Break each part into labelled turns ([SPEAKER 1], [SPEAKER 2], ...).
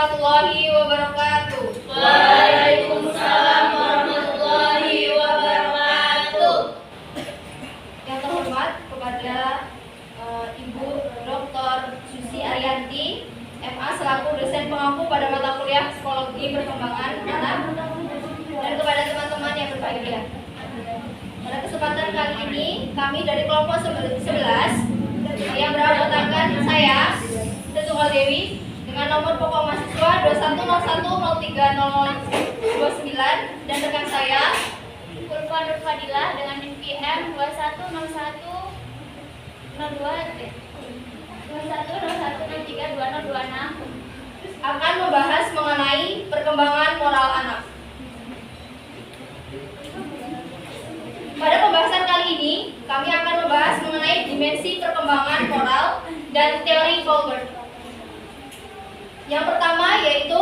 [SPEAKER 1] warahmatullahi wabarakatuh.
[SPEAKER 2] Waalaikumsalam warahmatullahi wabarakatuh.
[SPEAKER 1] Yang terhormat kepada Ibu Dr. Susi Ariyanti, MA selaku dosen pengampu pada mata kuliah Psikologi Perkembangan Anak, dan kepada teman-teman yang berbahagia. Pada kesempatan kali ini, kami dari kelompok 11 yang beranggotakan saya, Tetungal Dewi, dengan nomor pokok mahasiswa 2101030029 dan rekan saya
[SPEAKER 2] Kulfa Nur Fadilah dengan NPM 2101032026
[SPEAKER 1] akan membahas mengenai perkembangan moral anak. Pada pembahasan kali ini, kami akan membahas mengenai dimensi perkembangan moral dan teori Colbert. Yang pertama yaitu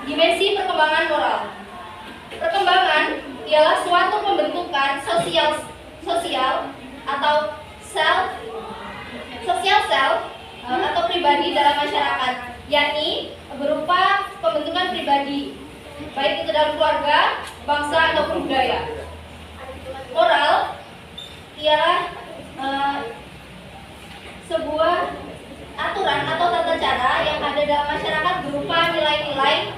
[SPEAKER 1] dimensi perkembangan moral. Perkembangan ialah suatu pembentukan sosial atau social self atau pribadi dalam masyarakat, yakni berupa pembentukan pribadi, baik itu dalam keluarga, bangsa ataupun budaya. Moral ialah sebuah aturan atau tata cara yang ada dalam masyarakat berupa nilai-nilai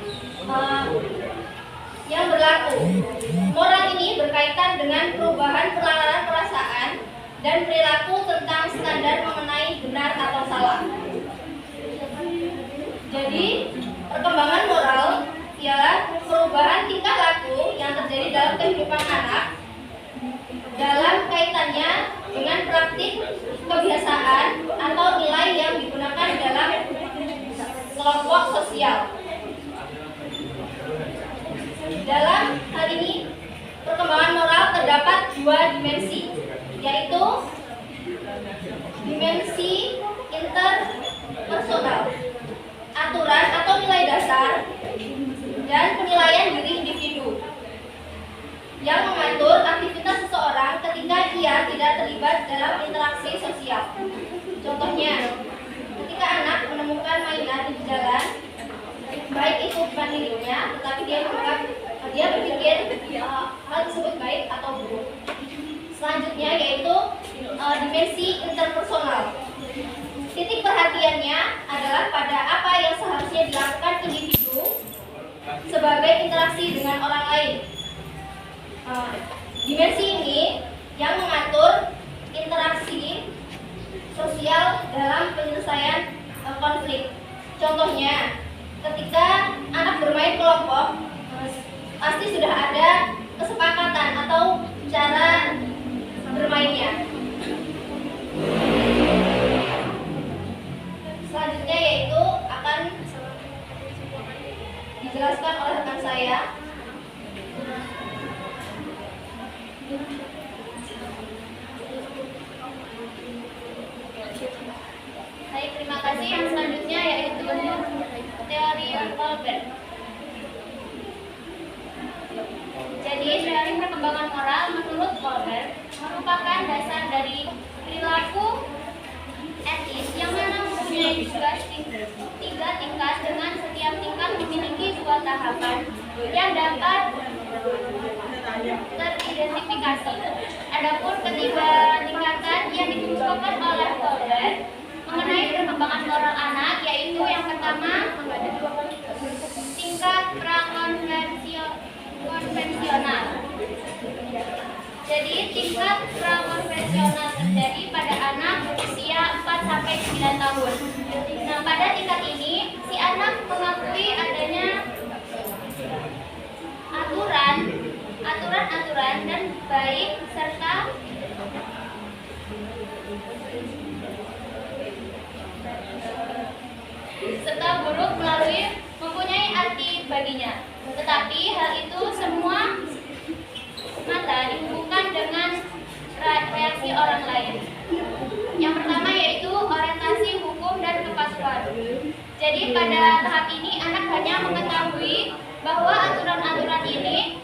[SPEAKER 1] yang berlaku. Moral ini berkaitan dengan perubahan pelanggaran perasaan dan perilaku tentang standar mengenai benar atau salah. Jadi, perkembangan moral ialah perubahan tingkah laku yang terjadi dalam kehidupan anak dalam kaitannya dengan praktik, kebiasaan, atau nilai yang digunakan dalam kelompok sosial. Dalam hal ini, perkembangan moral terdapat dua dimensi, yaitu dimensi interpersonal, aturan atau nilai dasar, dan penilaian diri individu yang mengatur aktivitas seseorang ketika ia tidak terlibat dalam interaksi sosial. Contohnya, ketika anak menemukan mainan di jalan, baik itu bukan miliknya, tetapi dia berpikir hal tersebut baik atau buruk. Selanjutnya yaitu dimensi interpersonal. Titik perhatiannya adalah pada apa yang seharusnya dilakukan individu sebagai interaksi dengan orang lain. Dimensi ini yang mengatur interaksi sosial dalam penyelesaian konflik. Contohnya, ketika anak bermain kelompok, pasti sudah ada kesepakatan atau cara bermainnya. Selanjutnya yaitu akan dijelaskan oleh rekan saya.
[SPEAKER 2] Baik, terima kasih. Yang selanjutnya yaitu teori Colbert. Jadi, teori perkembangan moral menurut Colbert merupakan dasar dari perilaku etis yang mana mempunyai tiga tingkat dengan setiap tingkat memiliki dua tahapan yang dapat teridentifikasi. Adapun ketiga tingkatan yang dikemukakan oleh Colbert mengenai perkembangan moral anak, yaitu yang pertama tingkat prakonvensional. Jadi tingkat prakonvensional terjadi pada anak berusia 4-9 tahun. Nah, pada tingkat ini si anak mengakui adanya aturan dan baik serta buruk mempunyai arti baginya. Tetapi hal itu semua mata dihubungkan dengan reaksi orang lain. Yang pertama yaitu orientasi hukum dan kepatuhan. Jadi pada tahap ini anak hanya mengetahui bahwa aturan-aturan ini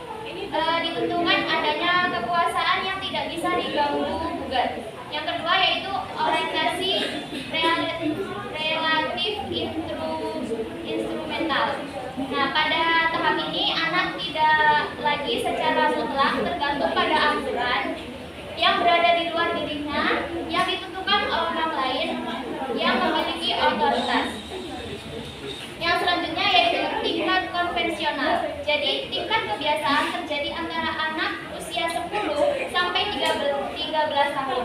[SPEAKER 2] ditentukan adanya kekuasaan yang tidak bisa diganggu gugat. Yang kedua yaitu orientasi relatif instrumental. lagi secara mutlak tergantung pada aturan yang berada di luar dirinya yang ditentukan oleh orang lain yang memiliki otoritas. Yang selanjutnya yaitu tingkat konvensional. Jadi tingkat kebiasaan terjadi antara anak usia 10 sampai 13 tahun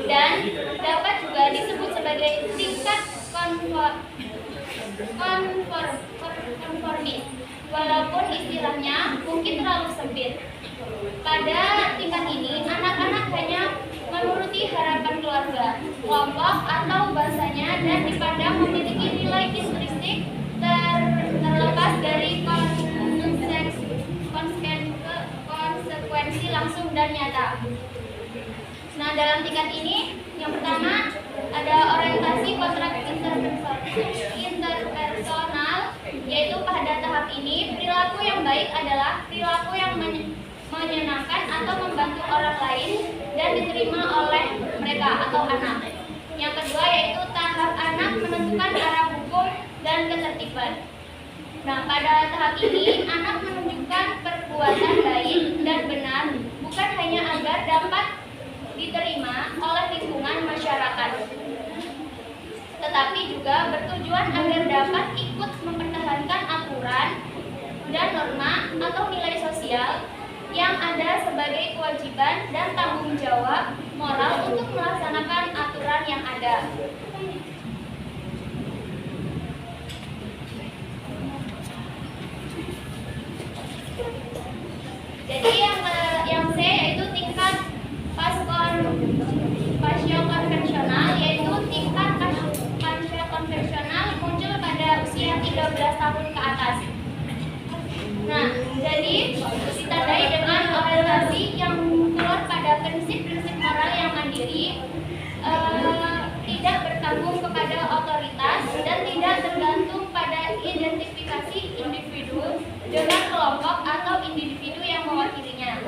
[SPEAKER 2] dan dapat juga disebut sebagai tingkat konformis, walaupun istilahnya mungkin terlalu sempit. Pada tingkat ini, anak-anak hanya menuruti harapan keluarga, kelompok atau bahasanya dan dipandang memiliki nilai intrinsik terlepas dari konsekuensi langsung dan nyata. Nah, dalam tingkat ini, yang pertama ada orientasi kontrak interpersonal, yaitu pada tahap ini perilaku yang baik adalah perilaku yang menyenangkan atau membantu orang lain dan diterima oleh mereka atau anak. Yang kedua yaitu tahap anak menentukan arah hukum dan ketertiban. Nah, pada tahap ini anak menunjukkan perbuatan baik dan benar bukan hanya agar dapat diterima oleh lingkungan masyarakat, tetapi juga bertujuan agar dapat ikut mempertahankan aturan dan norma atau nilai sosial yang ada sebagai kewajiban dan tanggung jawab moral untuk melaksanakan aturan yang ada. Jadi yang C yaitu tingkat pasio konvensional, yaitu tingkat pasio konvensional muncul pada usia 13 tahun ke atas. Nah, jadi ditandai dengan orientasi yang keluar pada prinsip-prinsip moral yang mandiri, tidak bertanggung kepada otoritas dan tidak tergantung pada identifikasi individu dengan kelompok atau individu yang mewakilinya.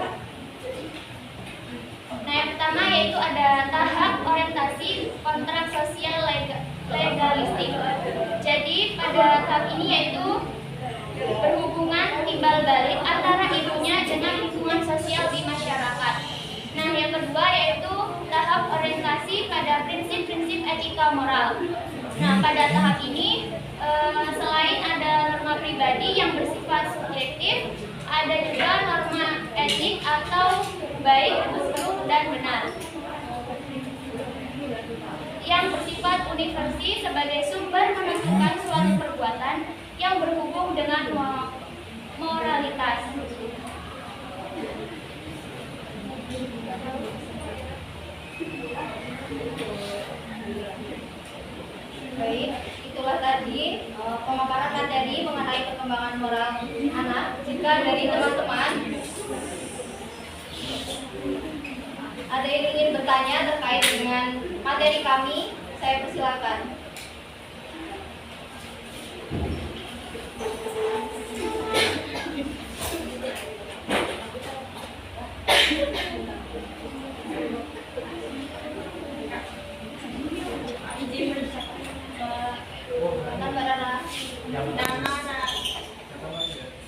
[SPEAKER 2] Nah, yang pertama yaitu ada tahap orientasi kontrak sosial legalistik. Jadi pada tahap ini yaitu berhubungan timbal balik antara ibunya dengan lingkungan sosial di masyarakat. Nah, yang kedua yaitu tahap orientasi pada prinsip-prinsip etika moral. Nah, pada tahap ini selain ada norma pribadi yang bersifat subjektif, ada juga norma etik atau baik, buruk, dan benar yang bersifat universi sebagai sumber menentukan suatu perbuatan yang berhubung dengan moralitas.
[SPEAKER 1] Baik, itulah tadi pemaparan materi mengenai perkembangan moral anak. Jika dari teman-teman ada yang ingin bertanya terkait dengan materi kami, saya persilakan.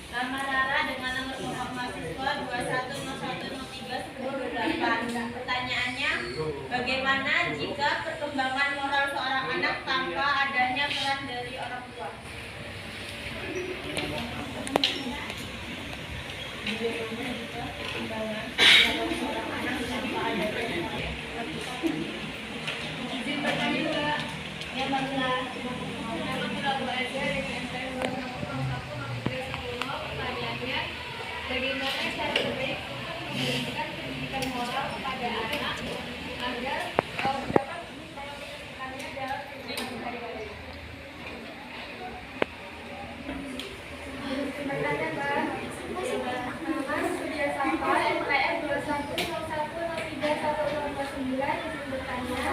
[SPEAKER 3] Nama Rara dengan nomor pokok mahasiswa 2101031028. Pertanyaannya, bagaimana jika perkembangan moral seorang anak tanpa adanya peran dari orang tua?
[SPEAKER 1] Izin bertanya juga, ya Mbak.
[SPEAKER 4] Pertanyaannya, bagaimana cara terbaik memberikan pendidikan moral kepada anak agar dapat mempraktikkannya dalam kehidupan sehari-hari?
[SPEAKER 5] Bertanya Mbak, nama sudah sampai UKM 2101031029 izin bertanya,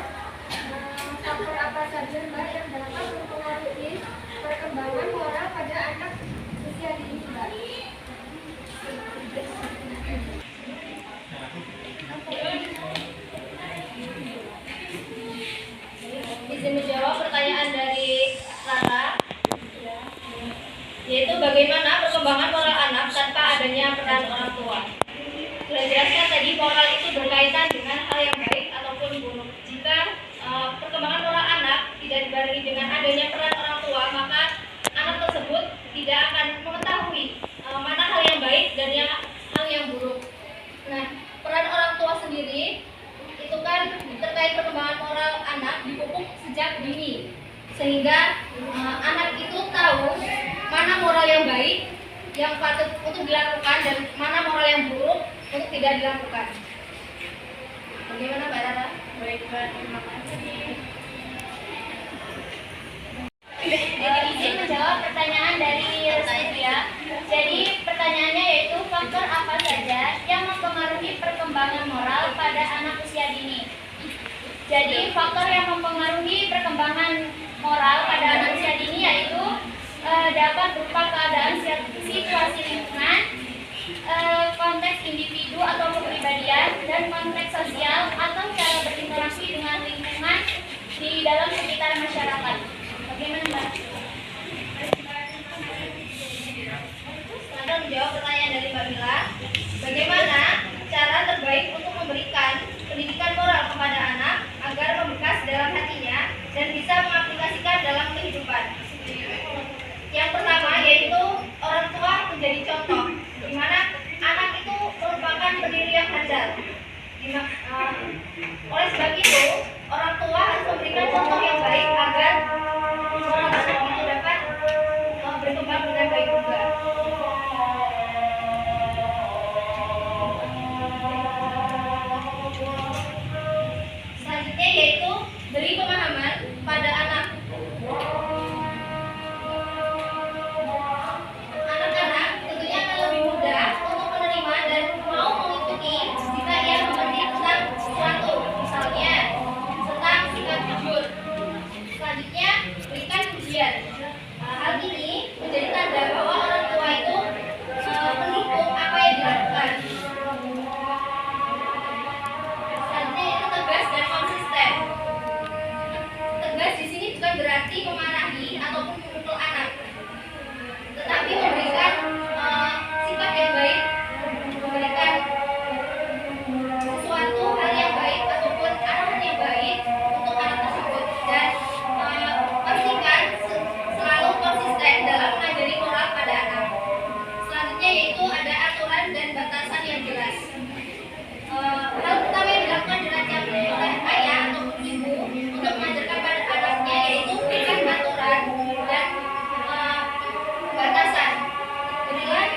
[SPEAKER 5] faktor apa saja Mbak yang dapat mempengaruhi perkembangan moral pada anak usia dini Mbak?
[SPEAKER 1] peran orang tua. Sudah jelaskan tadi moral itu berkaitan dengan hal yang baik ataupun buruk. Jika perkembangan moral anak tidak dibarengi dengan adanya peran orang tua, maka anak tersebut tidak akan mengetahui mana hal yang baik dan hal yang buruk. Nah, peran orang tua sendiri itu kan terkait perkembangan moral anak dipupuk sejak dini, sehingga anak itu tahu mana moral yang baik yang patut untuk dilakukan dan mana moral yang buruk untuk tidak dilakukan. Bagaimana Mbak Rara?
[SPEAKER 3] Baik, Mbak, terima kasih.
[SPEAKER 2] Jadi izin menjawab pertanyaan dari Rizkia. Jadi pertanyaannya yaitu faktor apa saja yang mempengaruhi perkembangan moral pada anak usia dini. Jadi faktor yang mempengaruhi perkembangan moral pada anak usia dini yaitu dapat berupa keadaan situasi lingkungan, konteks individu atau kepribadian, dan konteks sosial atau cara berinteraksi dengan lingkungan di dalam sekitar masyarakat. Bagaimana Mbak?
[SPEAKER 1] Selanjutnya menjawab pertanyaan dari Mbak Mila. Bagaimana cara terbaik untuk memberikan pendidikan moral kepada anak agar membekas dalam hatinya dan bisa mengaplikasikan dalam kehidupan? Yang pertama yaitu orang tua menjadi contoh, di mana anak itu merupakan pendiri yang handal. Oleh sebab itu, orang tua harus memberikan contoh yang baik agar moral anak itu dapat berkembang dengan baik juga. Selanjutnya yaitu beri pemahaman pada anak. Anak-anak tentunya akan lebih mudah untuk menerima dan mau mengikuti jika ia mengerti tentang sesuatu, misalnya tentang sikap jujur. Selanjutnya berikan pujian. Hal ini menjadi tanda bahwa orang tua itu mendukung apa yang dilakukan. Selanjutnya itu tegas dan konsisten. Tegas di sini bukan berarti memarahi ataupun memukul anak, tetapi memberikan sikap yang baik, memberikan sesuatu hal yang baik ataupun arahan yang baik untuk anak tersebut, dan pastikan selalu konsisten dalam mengajari moral pada anak. Selanjutnya yaitu ada aturan dan batasan yang jelas. Hal pertama yang dilakukan dirancang oleh ayah ataupun ibu untuk mengajarkan pada anaknya yaitu berikan aturan dan batasan. Berilah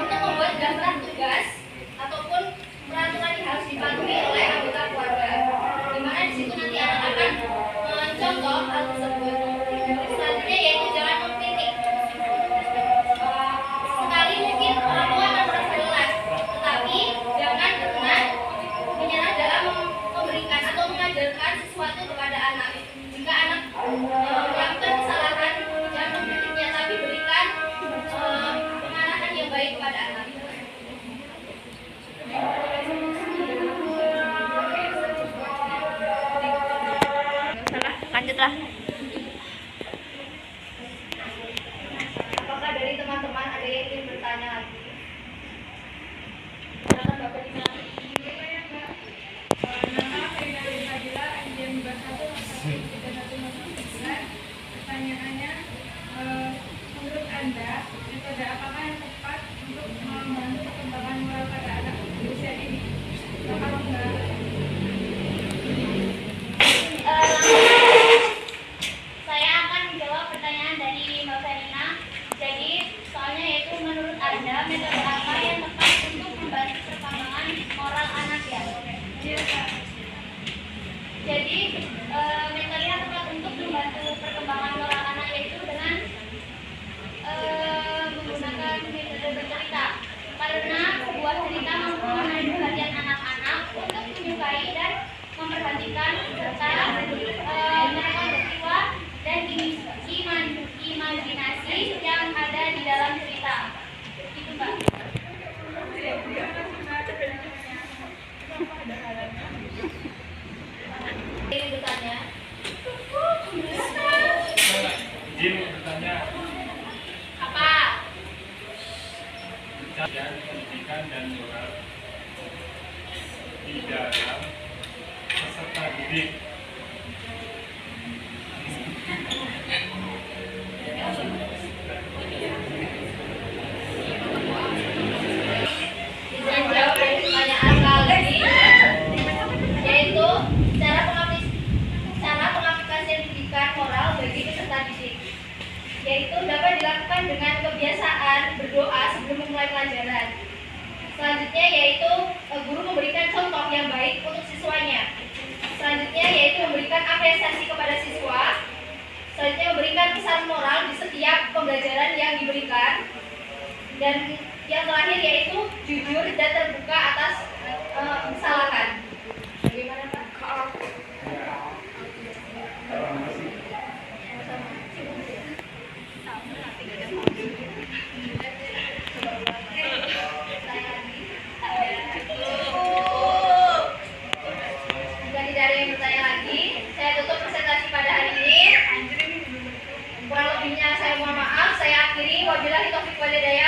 [SPEAKER 1] untuk membuat daftar tugas ataupun peraturan yang harus dipatuhi oleh anggota keluarga, di mana di situ nanti anak akan mencontoh hal tersebut. Selanjutnya yaitu jangan mengkritik. Sekali mungkin orang tua akan merasa lelah, tetapi jangan pernah menyerah dalam memberikan atau mengajarkan sesuatu kepada anak. Jika anak melakukan kesalahan, jangan mengkritiknya, tapi berikan pengarahan yang baik kepada anak. Lanjutlah. Apakah dari teman-teman ada yang ingin bertanya lagi? Silakan Bapak Dina.
[SPEAKER 4] Nama saya dari Fadila, IJM 21 Pertanyaannya, menurut Anda, metode apakah yang tepat untuk membantu perkembangan moral pada anak di usia dini? Kalau enggak,
[SPEAKER 2] Saya akan menjawab pertanyaan dari Mbak Verina. Jadi soalnya yaitu menurut Anda metode apa yang tepat untuk membantu perkembangan moral anak ya?
[SPEAKER 4] iya Kak.
[SPEAKER 2] Jadi metode yang tepat untuk membantu perkembangan moral anak yaitu dengan menggunakan metode bercerita. Karena sebuah cerita mampu menarik perhatian anak-anak untuk menyukai dan memperhatikan serta mereka berjiwa dan imajinasi yang ada di dalam cerita. Itu Mbak.
[SPEAKER 1] Ingin bertanya,
[SPEAKER 6] dan pendidikan dan moral di dalam peserta didik.
[SPEAKER 1] Menjawab pertanyaan kali ini, yaitu cara pengaplikasian pendidikan moral bagi peserta didik, yaitu dapat dilakukan dengan kebiasaan berdoa sebelum memulai pelajaran. Selanjutnya yaitu guru memberikan contoh yang baik untuk siswanya. Selanjutnya yaitu memberikan apresiasi kepada siswa. Selanjutnya memberikan pesan moral di setiap pembelajaran yang diberikan. Dan yang terakhir yaitu jujur dan terbuka atas kesalahan. Bagaimana Pak? Jika tidak ada yang bertanya lagi, saya tutup presentasi pada hari ini. Kurang lebihnya saya mohon maaf. Saya akhiri. Wabillahi taufiq wal hidayah.